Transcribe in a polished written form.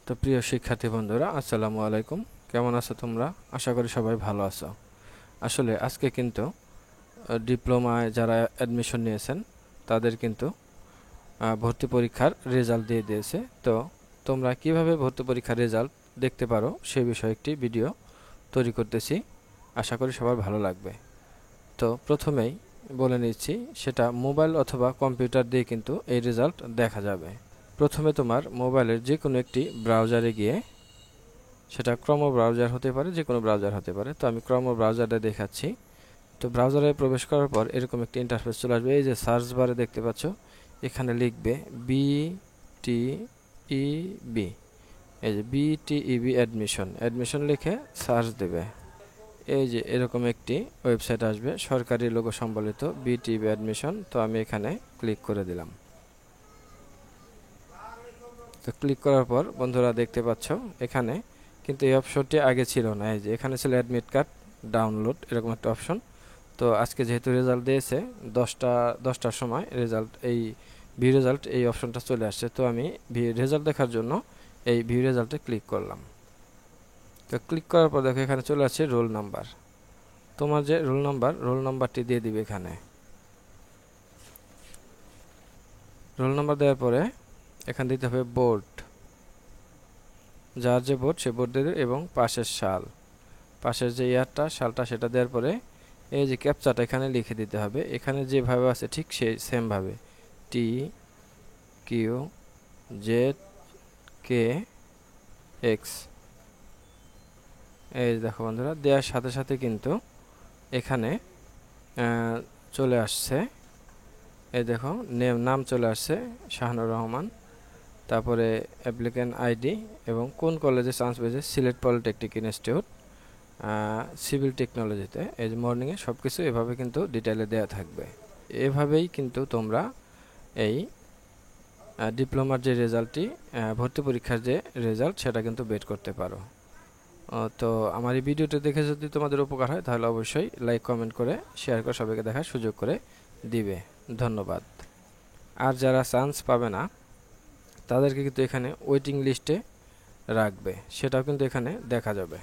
তো প্রিয় শিক্ষার্থী বন্ধুরা, আসসালামু আলাইকুম। কেমন আছো তোমরা? আশা করি সবাই ভালো আছো। আসলে আজকে কিন্তু ডিপ্লোমায় যারা অ্যাডমিশন নিয়েছেন তাদের কিন্তু ভর্তি পরীক্ষার রেজাল্ট দিয়ে দিয়েছে। তো তোমরা কিভাবে ভর্তি পরীক্ষার রেজাল্ট দেখতে পারো সেই বিষয়ে একটি ভিডিও তৈরি করতেছি। আশা করি সবার ভালো লাগবে। তো প্রথমেই বলে নিচ্ছি, সেটা মোবাইল অথবা কম্পিউটার দিয়ে কিন্তু এই রেজাল্ট দেখা যাবে। প্রথমে তোমার মোবাইলের যে কোনো একটি ব্রাউজারে গিয়ে, সেটা ক্রোম ব্রাউজার হতে পারে, যে কোনো ব্রাউজার হতে পারে। তো আমি ক্রোম ব্রাউজারটা দেখাচ্ছি। তো ব্রাউজারে প্রবেশ করার পর এরকম একটি ইন্টারফেস চলে আসবে। এই যে সার্চ বারে দেখতে পাচ্ছ, এখানে লিখবে BTEB। এই যে BTEB অ্যাডমিশন লিখে সার্চ দেবে। এই যে এরকম একটি ওয়েবসাইট আসবে, সরকারি লোগো সম্বলিত BTEB অ্যাডমিশন। তো আমি এখানে ক্লিক করে দিলাম। তো ক্লিক করার পর বন্ধুরা দেখতে পাচ্ছ, এখানে কিন্তু এই অপশনটি আগে ছিল না। এই যে এখানে ছিল অ্যাডমিট কার্ড ডাউনলোড, এরকম একটা অপশন। তো আজকে যেহেতু রেজাল্ট দিয়েছে 10টার সময় রেজাল্ট, এই ভিউ রেজাল্ট, এই অপশনটা চলে আসছে। তো আমি রেজাল্ট দেখার জন্য এই ভিউ রেজাল্টে ক্লিক করলাম। তো ক্লিক করার পর দেখো এখানে চলে আসছে রোল নাম্বার। তোমার যে রোল নাম্বারটি দিয়ে দিবে। এখানে রোল নাম্বার দেওয়ার পরে এখানে দিতে হবে বোর্ড, যার যে বোর্ড সে বোর্ড দিয়ে এবং পাশের যে ইয়ারটা, সালটা, সেটা দেওয়ার পরে এই যে ক্যাপচাটা এখানে লিখে দিতে হবে। এখানে যেভাবে আছে ঠিক সেই সেমভাবে TQZKX। এই দেখো বন্ধুরা, দেওয়ার সাথে সাথে কিন্তু এখানে চলে আসছে, এই দেখো নাম চলে আসছে শাহানুর রহমান। তারপরে অ্যাপ্লিক্যান্ট আইডি এবং কোন কলেজে চান্স পেয়েছে, সিলেট পলিটেকনিক ইনস্টিটিউট, সিভিল টেকনোলজিতে। এই যে মর্নিংয়ে সব কিছু এভাবে কিন্তু ডিটেইলে দেওয়া থাকবে। এভাবেই কিন্তু তোমরা এই ডিপ্লোমার যে রেজাল্টটি, ভর্তি পরীক্ষার যে রেজাল্ট, সেটা কিন্তু বের করতে পারো। তো আমার এই ভিডিওটি দেখে যদি তোমাদের উপকার হয় তাহলে অবশ্যই লাইক, কমেন্ট করে শেয়ার করে সবাইকে দেখার সুযোগ করে দিবে। ধন্যবাদ। আর যারা চান্স পাবে না তাদেরকে কিন্তু এখানে ওয়েটিং লিস্টে রাখবে, সেটাও কিন্তু এখানে দেখা যাবে।